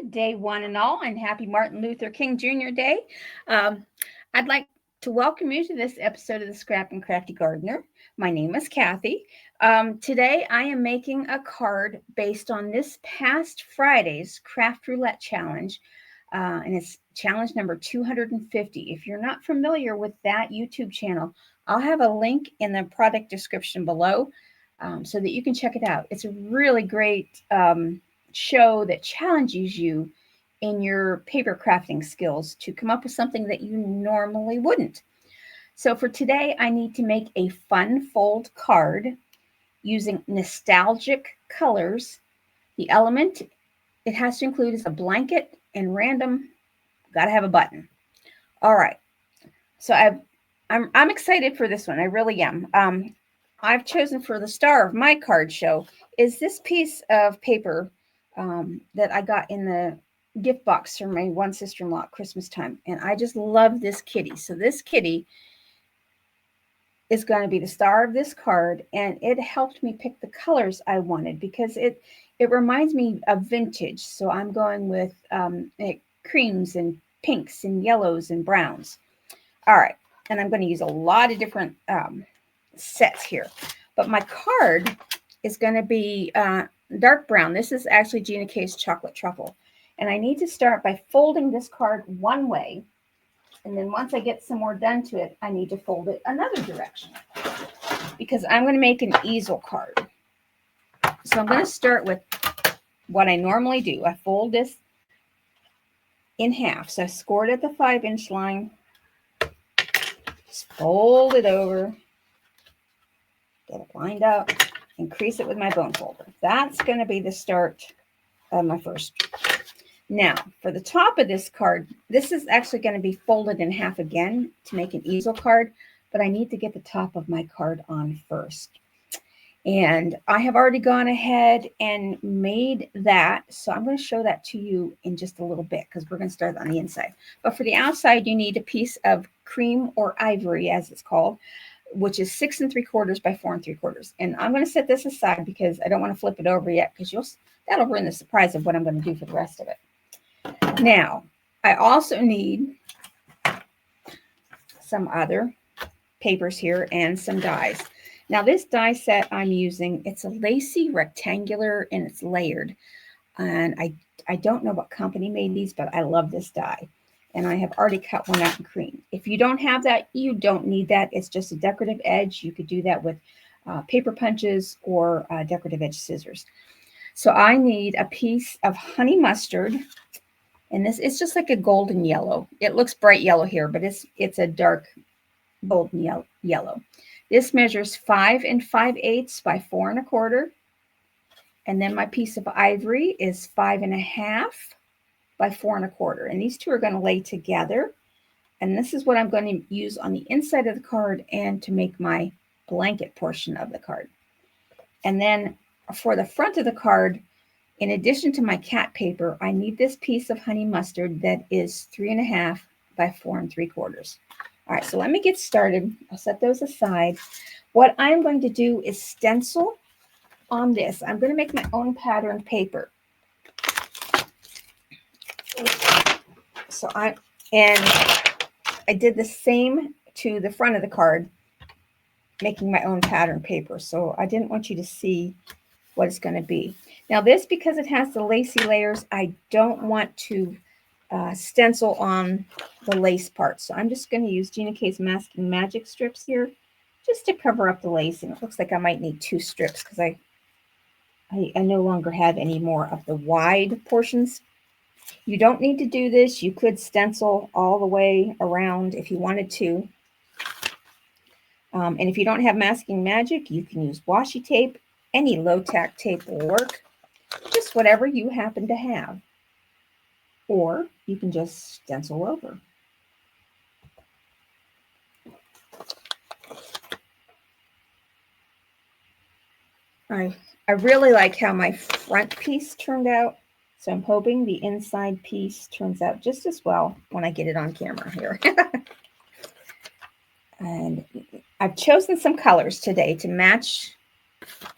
day one and all, and happy Martin Luther King Jr. Day. I'd like to welcome you to this episode of the Scrap and Crafty Gardener. My name is Kathy. Today I am making a card based on this past Friday's Craft Roulette Challenge, and it's challenge number 250. If you're not familiar with that YouTube channel, I'll have a link in the product description below so that you can check it out. It's a really great show that challenges you in your paper crafting skills to come up with something that you normally wouldn't. So for today, I need to make a fun fold card using nostalgic colors. The element it has to include is a blanket and random. Got to have a button. All right. So I'm excited for this one. I really am. I've chosen for the star of my card show is this piece of paper that I got in the gift box from my one sister-in-law at Christmas time. And I just love this kitty. So this kitty is going to be the star of this card. And it helped me pick the colors I wanted because it reminds me of vintage. So I'm going with creams and pinks and yellows and browns. All right. And I'm going to use a lot of different sets here. But my card is going to be dark brown. This is actually GinaK's chocolate truffle. And I need to start by folding this card one way. And then once I get some more done to it, I need to fold it another direction because I'm going to make an easel card. So I'm going to start with what I normally do. I fold this in half. So I scored at the 5-inch line. Just fold it over. Get it lined up. And crease it with my bone folder. That's going to be the start of my first. Now, for the top of this card, this is actually going to be folded in half again to make an easel card, but I need to get the top of my card on first. And I have already gone ahead and made that, so I'm going to show that to you in just a little bit because we're going to start on the inside. But for the outside, you need a piece of cream or ivory, as it's called, which is 6 3/4 by 4 3/4. And I'm going to set this aside because I don't want to flip it over yet because that'll ruin the surprise of what I'm going to do for the rest of it. Now, I also need some other papers here and some dies. Now, this die set I'm using, it's a lacy rectangular and it's layered. And I don't know what company made these, but I love this die. And I have already cut one out in cream. If you don't have that, you don't need that. It's just a decorative edge. You could do that with paper punches or decorative edge scissors. So I need a piece of honey mustard. And this it's just like a golden yellow. It looks bright yellow here, but it's a dark golden yellow. This measures 5 5/8 by 4 1/4. And then my piece of ivory is 5 1/2 by 4 1/4. And these two are going to lay together. And this is what I'm going to use on the inside of the card and to make my blanket portion of the card. And then for the front of the card, in addition to my cat paper, I need this piece of honey mustard that is 3 1/2 by 4 3/4. All right, so let me get started. I'll set those aside. What I'm going to do is stencil on this. I'm going to make my own pattern paper. So I did the same to the front of the card, making my own pattern paper. So I didn't want you to see what it's going to be. Now this, because it has the lacy layers, I don't want to stencil on the lace part. So I'm just going to use GinaK's Masking Magic strips here just to cover up the lace. And it looks like I might need 2 strips because I no longer have any more of the wide portions. You don't need to do this. You could stencil all the way around if you wanted to. And if you don't have Masking Magic, you can use washi tape. Any low-tack tape will work. Just whatever you happen to have. Or you can just stencil over. I really like how my front piece turned out. So I'm hoping the inside piece turns out just as well when I get it on camera here. And I've chosen some colors today to match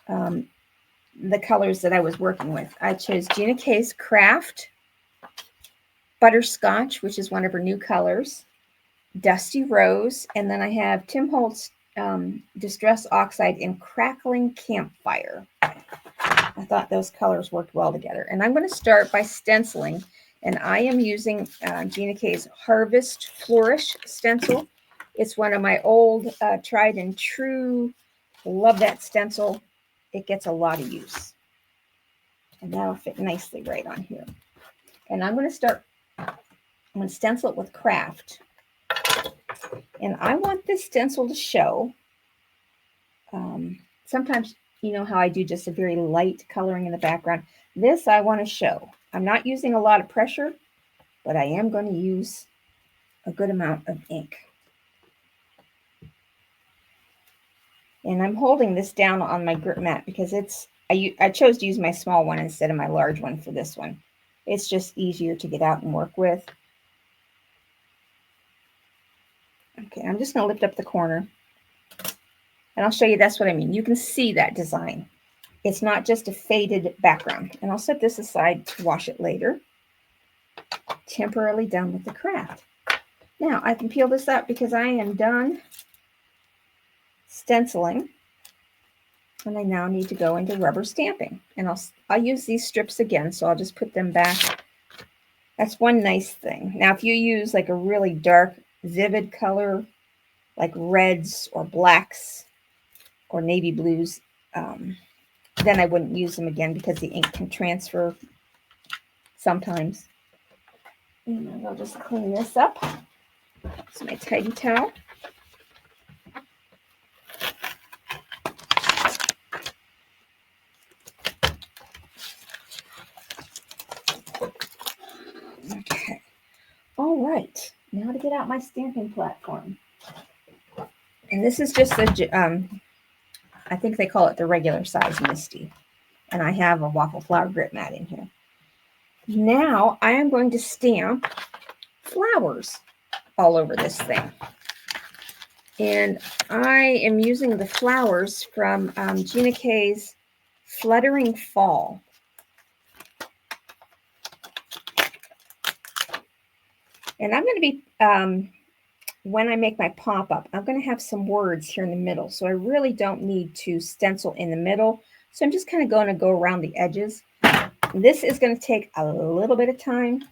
the colors that I was working with. I chose GinaK's Kraft Butterscotch, which is one of her new colors, Dusty Rose, and then I have Tim Holtz Distress Oxide and Crackling Campfire. I thought those colors worked well together. And I'm going to start by stenciling. And I am using GinaK's Harvest Flourish stencil. It's one of my old tried and true. Love that stencil. It gets a lot of use. And that'll fit nicely right on here. And I'm going to stencil it with Kraft. And I want this stencil to show. Sometimes you know how I do just a very light coloring in the background. This I want to show. I'm not using a lot of pressure, but I am going to use a good amount of ink. And I'm holding this down on my grip mat because I chose to use my small one instead of my large one for this one. It's just easier to get out and work with. Okay, I'm just going to lift up the corner. And I'll show you that's what I mean. You can see that design. It's not just a faded background. And I'll set this aside to wash it later. Temporarily done with the Kraft. Now I can peel this up because I am done stenciling. And I now need to go into rubber stamping. And I'll use these strips again, so I'll just put them back. That's one nice thing. Now if you use like a really dark, vivid color, like reds or blacks or navy blues, then I wouldn't use them again because the ink can transfer sometimes. And I'll just clean this up. It's my tidy towel. Okay. All right. Now to get out my stamping platform. And this is just I think they call it the regular size Misty. And I have a waffle flower grip mat in here. Now I am going to stamp flowers all over this thing. And I am using the flowers from GinaK's Fluttering Fall. And I'm going to be, when I make my pop-up, I'm going to have some words here in the middle. So I really don't need to stencil in the middle. So I'm just kind of going to go around the edges. This is going to take a little bit of time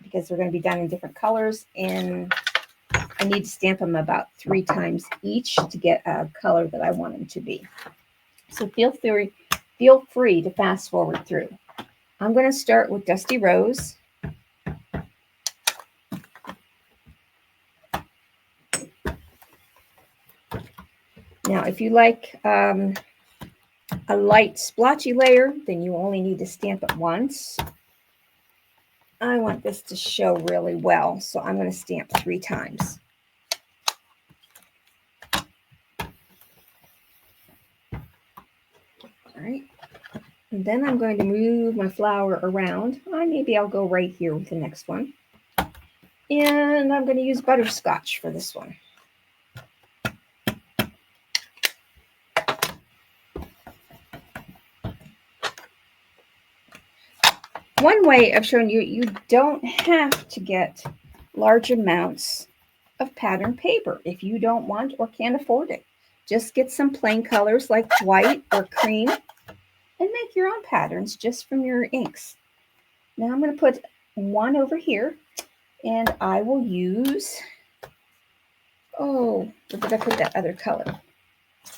because they're going to be done in different colors. And I need to stamp them about 3 times each to get a color that I want them to be. So feel free to fast forward through. I'm going to start with Dusty Rose. Now, if you like a light splotchy layer, then you only need to stamp it once. I want this to show really well, so I'm going to stamp 3 times. All right. And then I'm going to move my flower around. Maybe I'll go right here with the next one. And I'm going to use Butterscotch for this one. One way of showing you don't have to get large amounts of pattern paper if you don't want or can't afford it. Just get some plain colors like white or cream and make your own patterns just from your inks. Now I'm going to put one over here and I will use, where did I put that other color?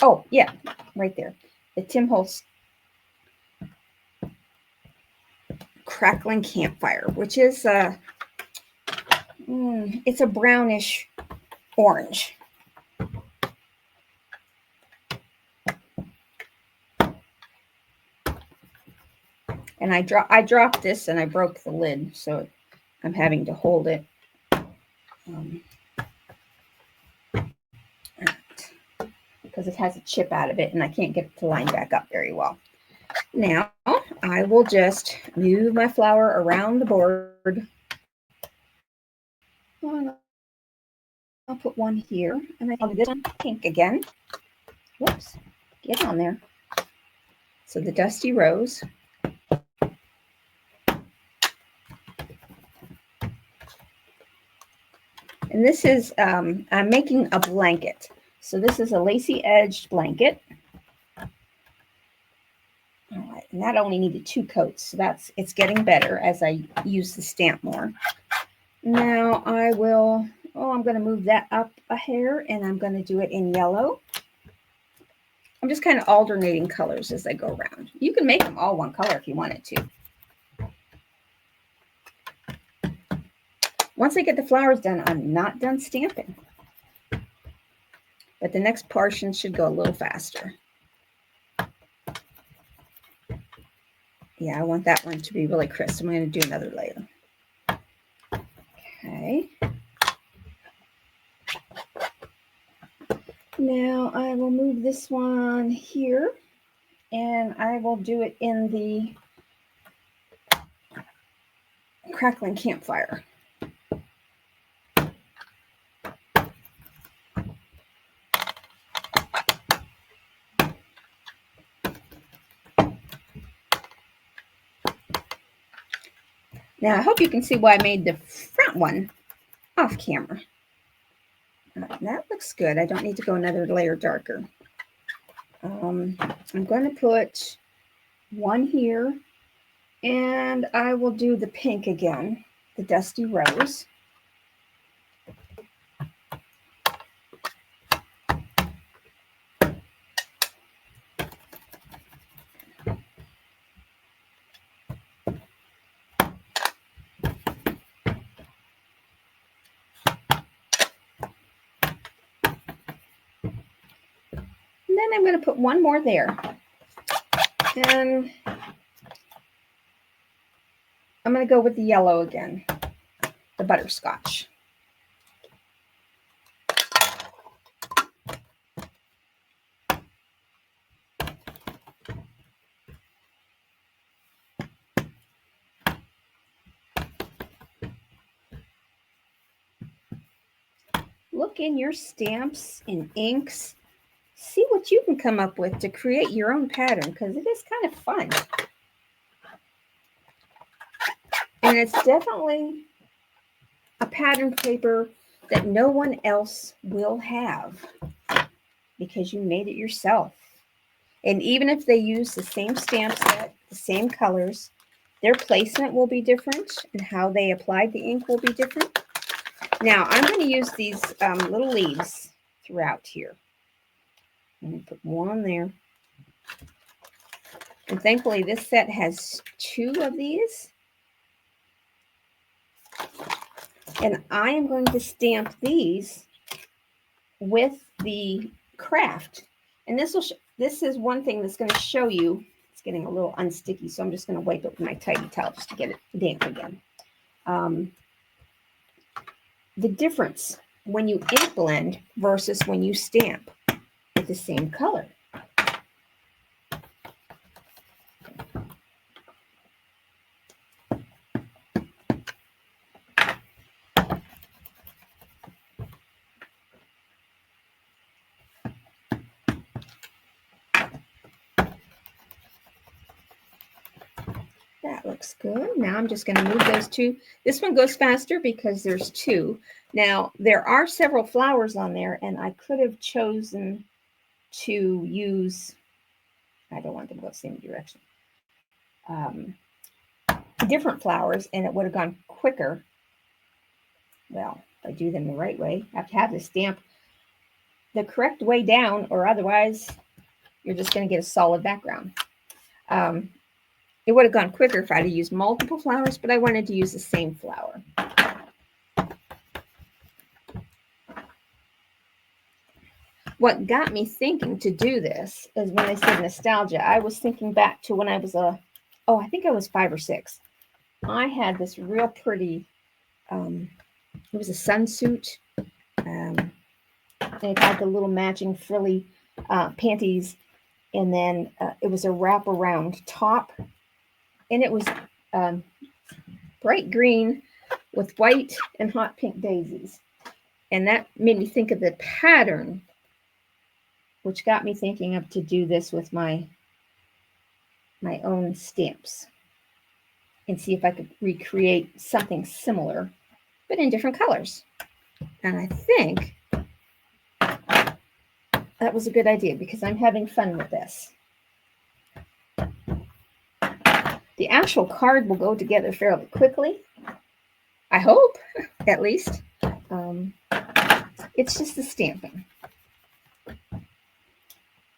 Oh, yeah, right there. The Tim Holtz Crackling Campfire, which is it's a brownish orange. And I dropped this and I broke the lid, so I'm having to hold it. Because it has a chip out of it and I can't get it to line back up very well. Now I will just move my flower around the board. I'll put one here and I'll do this one pink again. Whoops, get on there. So the Dusty Rose. And this is, I'm making a blanket. So this is a lacy edged blanket. All right, and that only needed 2 coats. So it's getting better as I use the stamp more. Now I will, I'm going to move that up a hair, and I'm going to do it in yellow. I'm just kind of alternating colors as I go around. You can make them all one color if you wanted to. Once I get the flowers done, I'm not done stamping. But the next portion should go a little faster. Yeah, I want that one to be really crisp. I'm going to do another layer. Okay. Now I will move this one here, and I will do it in the crackling campfire. Now, I hope you can see why I made the front one off camera. That looks good. I don't need to go another layer darker. I'm going to put one here, and I will do the pink again, the Dusty Rose. And then I'm going to put one more there. And I'm going to go with the yellow again, the Butterscotch. Look in your stamps and inks. See what you can come up with to create your own pattern, because it is kind of fun. And it's definitely a pattern paper that no one else will have because you made it yourself. And even if they use the same stamp set, the same colors, their placement will be different and how they applied the ink will be different. Now, I'm going to use these little leaves throughout here. I'm going to put one there. And thankfully, this set has 2 of these. And I am going to stamp these with the Kraft. And this is one thing that's going to show you. It's getting a little unsticky, so I'm just going to wipe it with my tidy towel just to get it damp again. The difference when you ink blend versus when you stamp with the same color. That looks good. Now I'm just going to move those 2. This one goes faster because there's 2. Now, there are several flowers on there, and I could have chosen to use, I don't want them to go the same direction, different flowers, and it would have gone quicker. Well, if I do them the right way, I have to have the stamp the correct way down, or otherwise you're just going to get a solid background. It would have gone quicker if I'd have used multiple flowers, but I wanted to use the same flower. What got me thinking to do this is when I said nostalgia, I was thinking back to when I was I think I was 5 or 6. I had this real pretty, it was a sunsuit, and it had the little matching frilly panties, and then it was a wraparound top. And it was bright green with white and hot pink daisies. And that made me think of the pattern, which got me thinking of to do this with my own stamps and see if I could recreate something similar, but in different colors. And I think that was a good idea because I'm having fun with this. The actual card will go together fairly quickly. I hope, at least. It's just the stamping.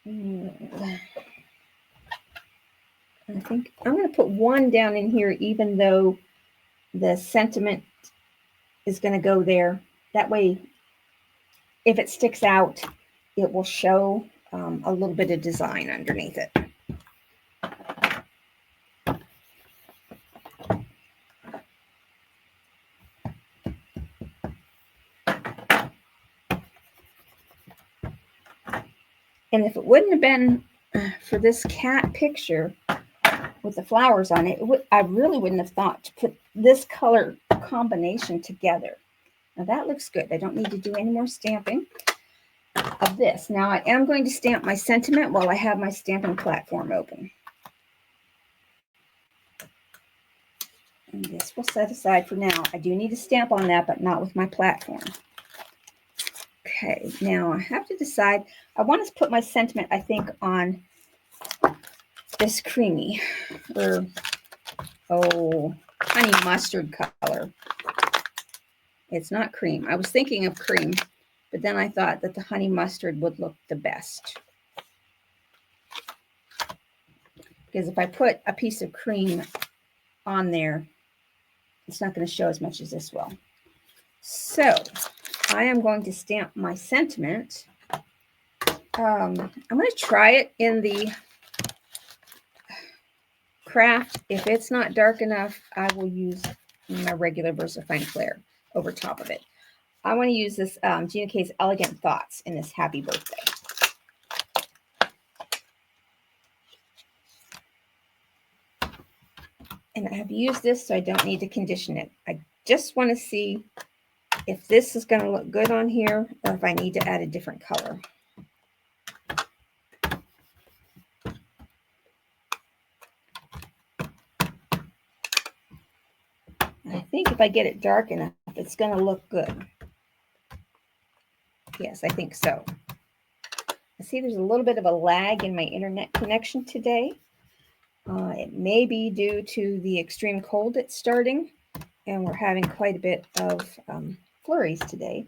I think I'm going to put one down in here, even though the sentiment is going to go there. That way, if it sticks out, it will show a little bit of design underneath it. And if it wouldn't have been for this cat picture with the flowers on it, I really wouldn't have thought to put this color combination together. Now that looks good. I don't need to do any more stamping of this. Now I am going to stamp my sentiment while I have my stamping platform open. And this we'll set aside for now. I do need to stamp on that, but not with my platform. Okay, now I have to decide. I want to put my sentiment, I think, on this creamy or honey mustard color. It's not cream. I was thinking of cream, but then I thought that the honey mustard would look the best. Because if I put a piece of cream on there, it's not going to show as much as this will. So I am going to stamp my sentiment. I'm going to try it in the Kraft. If it's not dark enough, I will use my regular VersaFine Clair over top of it. I want to use this GinaK's Elegant Thoughts in this Happy Birthday. And I have used this, so I don't need to condition it. I just want to see if this is going to look good on here or if I need to add a different color. I think if I get it dark enough, it's going to look good. Yes, I think so. I see there's a little bit of a lag in my internet connection today. It may be due to the extreme cold that's starting, and we're having quite a bit of flurries today.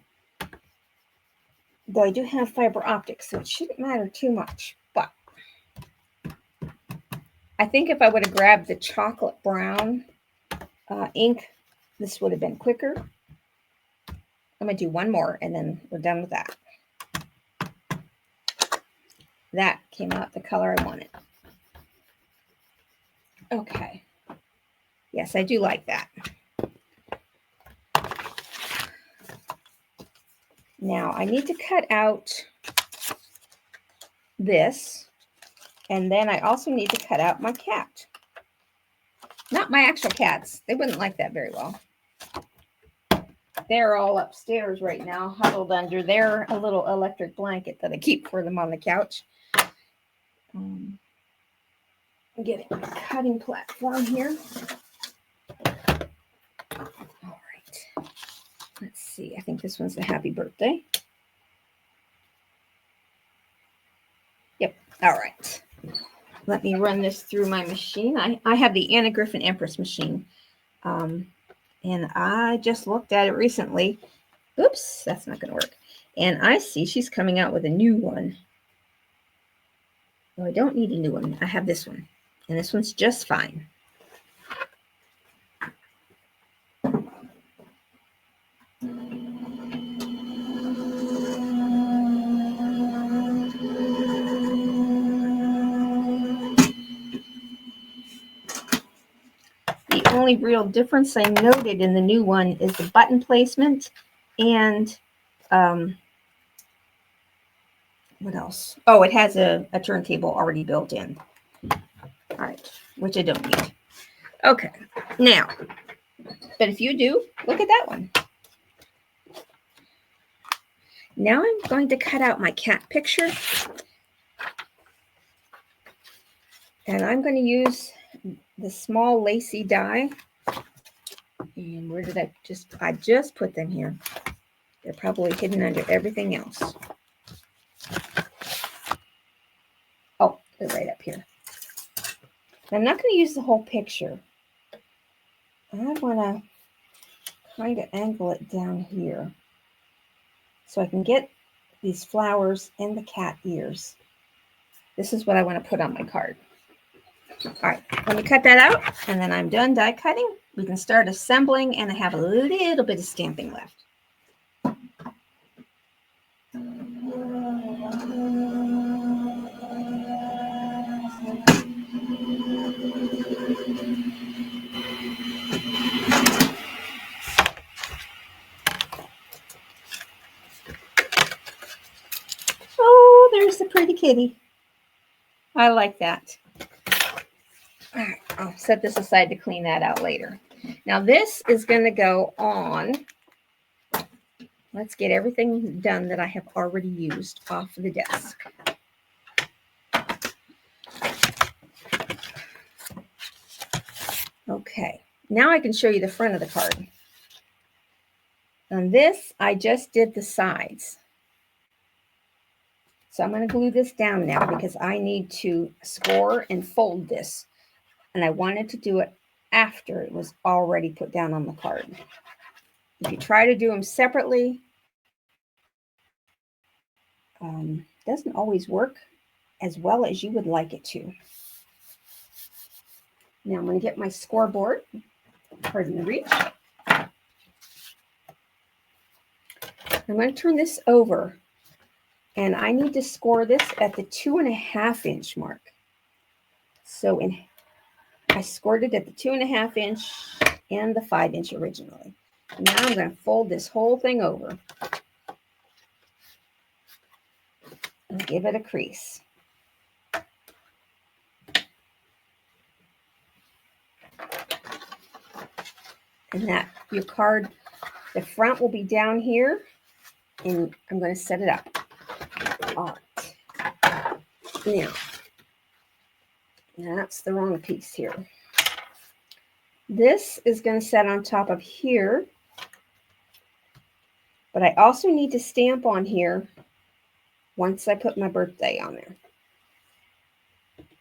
Though I do have fiber optics, so it shouldn't matter too much. But I think if I would have grabbed the chocolate brown ink, this would have been quicker. I'm going to do one more, and then we're done with that. That came out the color I wanted. Okay. Yes, I do like that. Now I need to cut out this, and then I also need to cut out my cat. Not my actual cats. They wouldn't like that very well. They're all upstairs right now, huddled under their little electric blanket that I keep for them on the couch. I'm getting a cutting platform here. All right. Let's see. I think this one's the Happy Birthday. Yep. All right. Let me run this through my machine. I have the Anna Griffin Empress machine. And I just looked at it recently. Oops, that's not going to work. And I see she's coming out with a new one. No, I don't need a new one. I have this one. And this one's just fine. The only real difference I noted in the new one is the button placement and what else? Oh, it has a turntable already built in. All right, which I don't need. Okay, now, but if you do, look at that one. Now I'm going to cut out my cat picture. And I'm going to use the small lacy die. And where did I just put them here. They're probably hidden under everything else. Oh, they're right up here. I'm not going to use the whole picture. I want to kind of angle it down here so I can get these flowers and the cat ears. This is what I want to put on my card. All right, let me cut that out, and then I'm done die cutting. We can start assembling, and I have a little bit of stamping left. Oh, there's the pretty kitty. I like that. All right, I'll set this aside to clean that out later. Now this is going to go on. Let's get everything done that I have already used off the desk. Okay, now I can show you the front of the card. On this, I just did the sides. So I'm going to glue this down now because I need to score and fold this. And I wanted to do it after it was already put down on the card. If you try to do them separately, it doesn't always work as well as you would like it to. Now I'm going to get my scoreboard. Pardon the reach. I'm going to turn this over. And I need to score this at the 2.5 inch mark. So I scored it at the 2.5 inch and the 5 inch originally. Now I'm going to fold this whole thing over and give it a crease. And that your card, the front will be down here, and I'm going to set it up. All right. Now, that's the wrong piece here. This is going to set on top of here, but I also need to stamp on here once I put my birthday on there.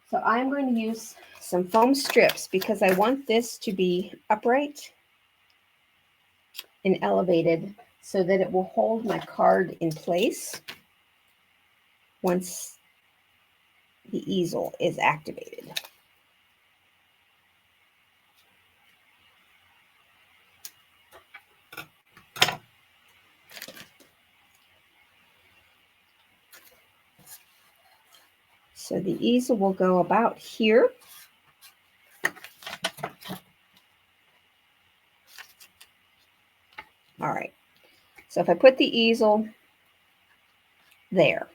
So I'm going to use some foam strips because I want this to be upright and elevated so that it will hold my card in place once the easel is activated. So the easel will go about here. All right. So if I put the easel there,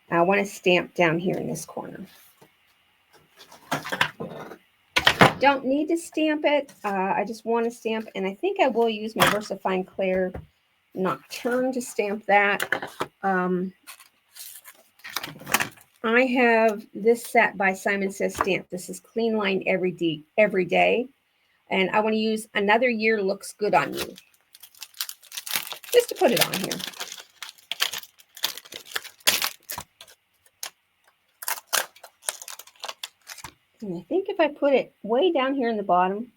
I want to stamp down here in this corner. Don't need to stamp it. I just want to stamp, and I think I will use my VersaFine Clair Nocturne to stamp that. I have this set by Simon Says Stamp. This is Clean Line Every Day. And I want to use Another Year Looks Good on You. Just to put it on here. And I think if I put it way down here in the bottom,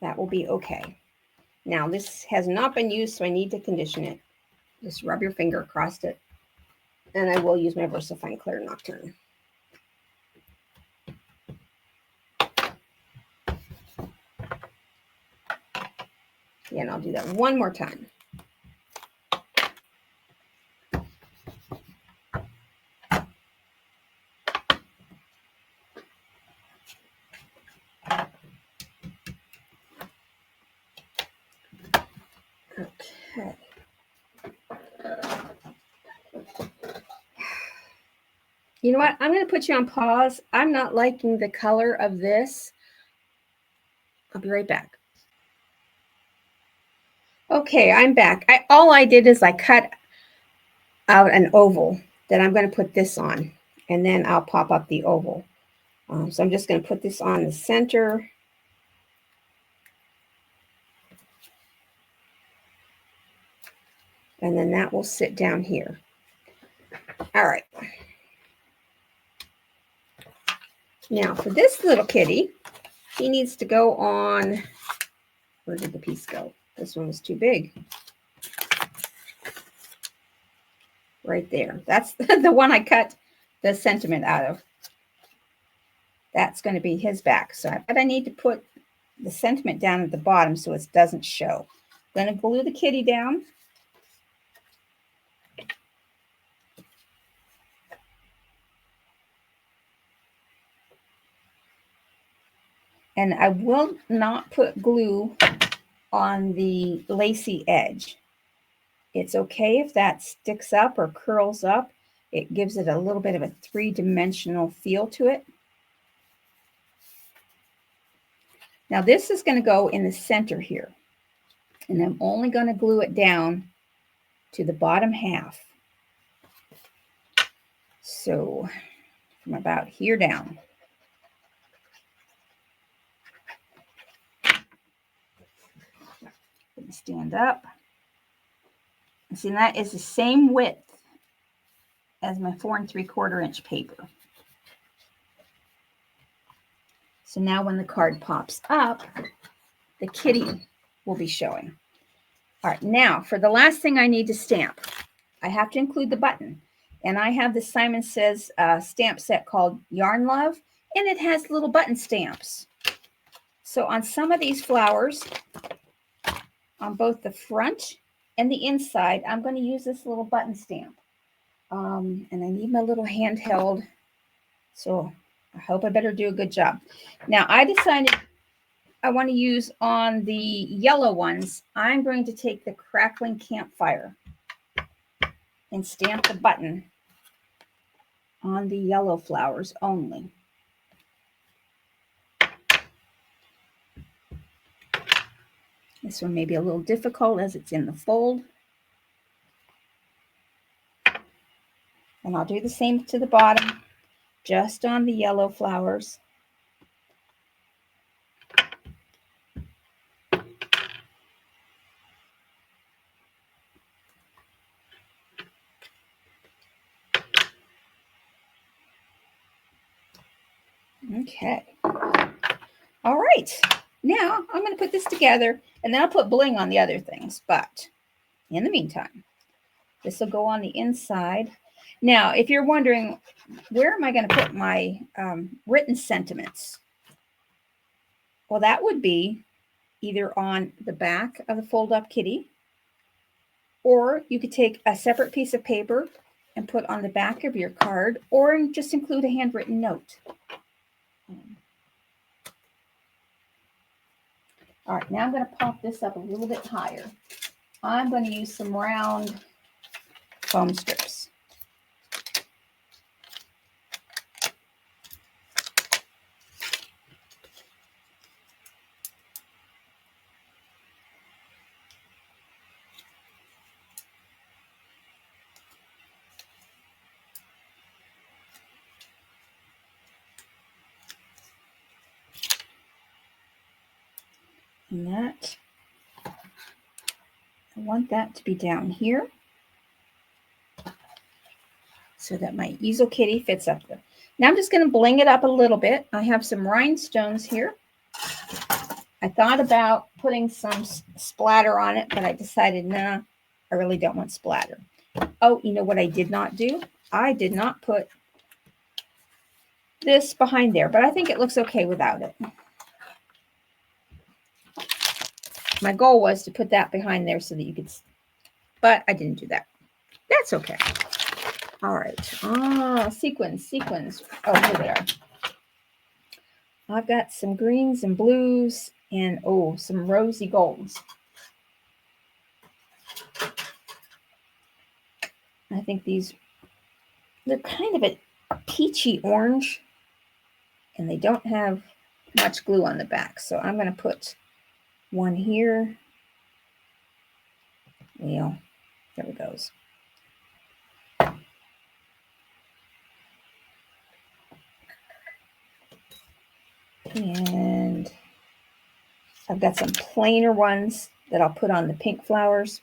that will be okay. Now this has not been used, so I need to condition it. Just rub your finger across it. And I will use my VersaFine Clair Nocturne. Yeah, and I'll do that one more time. Okay. You know what? I'm going to put you on pause. I'm not liking the color of this. I'll be right back. Okay, I'm back. All I did is I cut out an oval that I'm going to put this on, and then I'll pop up the oval. So I'm just going to put this on the center. And then that will sit down here. All right. Now for this little kitty, he needs to go on, where did the piece go? This one was too big. Right there. That's the one I cut the sentiment out of. That's going to be his back. So I need to put the sentiment down at the bottom so it doesn't show. I'm going to glue the kitty down. And I will not put glue on the lacy edge. It's okay if that sticks up or curls up. It gives it a little bit of a three-dimensional feel to it. Now this is going to go in the center here. And I'm only going to glue it down to the bottom half. So from about here down. Stand up. And see, that is the same width as my 4 3/4 inch paper. So now when the card pops up, the kitty will be showing. All right, now for the last thing I need to stamp, I have to include the button. And I have the Simon Says stamp set called Yarn Love, and it has little button stamps. So on some of these flowers, on both the front and the inside, I'm going to use this little button stamp. And I need my little handheld, so I hope I better do a good job. Now, I decided I want to use on the yellow ones, I'm going to take the Crackling Campfire and stamp the button on the yellow flowers only. This one may be a little difficult as it's in the fold. And I'll do the same to the bottom, just on the yellow flowers. Okay. All right. Now I'm going to put this together, and then I'll put bling on the other things. But in the meantime, this will go on the inside. Now, if you're wondering, where am I going to put my written sentiments? Well, that would be either on the back of the fold-up kitty, or you could take a separate piece of paper and put on the back of your card, or just include a handwritten note. All right, now I'm going to pop this up a little bit higher. I'm going to use some round foam strips. And that, I want that to be down here so that my easel kitty fits up there. Now I'm just going to bling it up a little bit. I have some rhinestones here. I thought about putting some splatter on it, but I decided, nah, I really don't want splatter. Oh, you know what I did not do? I did not put this behind there, but I think it looks okay without it. My goal was to put that behind there so that you could, but I didn't do that. That's okay. All right. Sequins. Oh, here they are. I've got some greens and blues and, oh, some rosy golds. I think these, they're kind of a peachy orange, and they don't have much glue on the back. So I'm going to put one here. Well, there it goes. And I've got some plainer ones that I'll put on the pink flowers.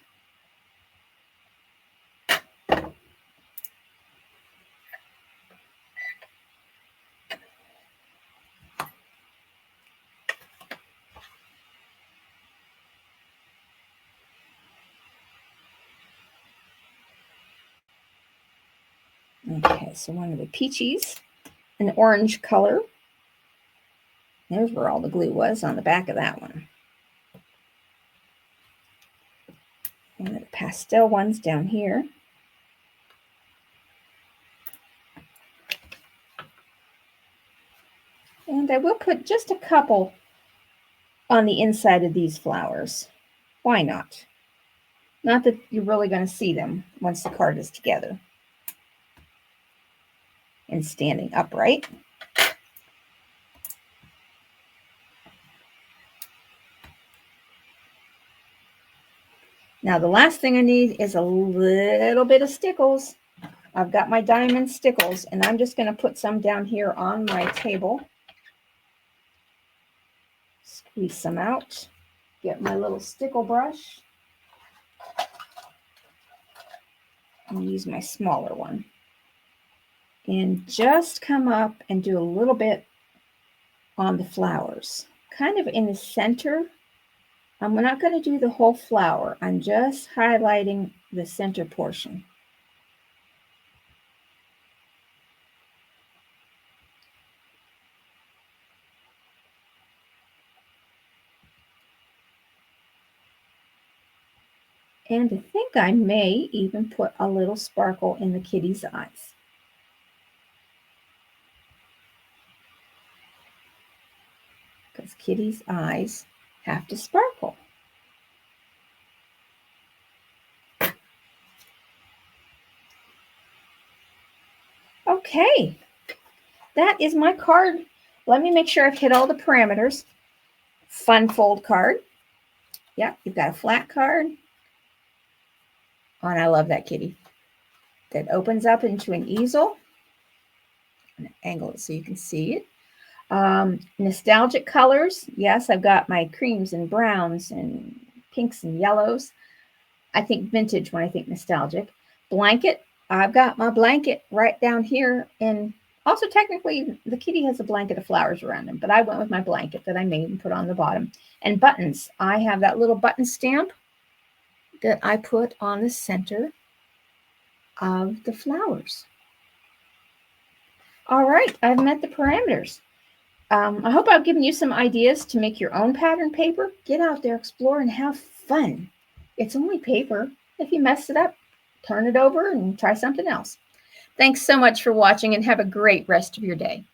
Okay, so one of the peaches, an orange color. There's where all the glue was, on the back of that one. One of the pastel ones down here. And I will put just a couple on the inside of these flowers. Why not? Not that you're really going to see them once the card is together and standing upright. Now the last thing I need is a little bit of stickles. I've got my diamond stickles, and I'm just going to put some down here on my table. Squeeze some out. Get my little stickle brush. And use my smaller one. And just come up and do a little bit on the flowers. Kind of in the center. I'm not going to do the whole flower. I'm just highlighting the center portion. And I think I may even put a little sparkle in the kitty's eyes. Because kitty's eyes have to sparkle. Okay, that is my card. Let me make sure I've hit all the parameters. Fun fold card. Yep, you've got a flat card. Oh, and I love that kitty. That opens up into an easel. I'm going to angle it so you can see it. Nostalgic colors. Yes, I've got my creams and browns and pinks and yellows. I think vintage when I think nostalgic. Blanket. I've got my blanket right down here. And also technically the kitty has a blanket of flowers around him, but I went with my blanket that I made and put on the bottom. And buttons. I have that little button stamp that I put on the center of the flowers. All right, I've met the parameters. I hope I've given you some ideas to make your own pattern paper. Get out there, explore, and have fun. It's only paper. If you mess it up, turn it over and try something else. Thanks so much for watching, and have a great rest of your day.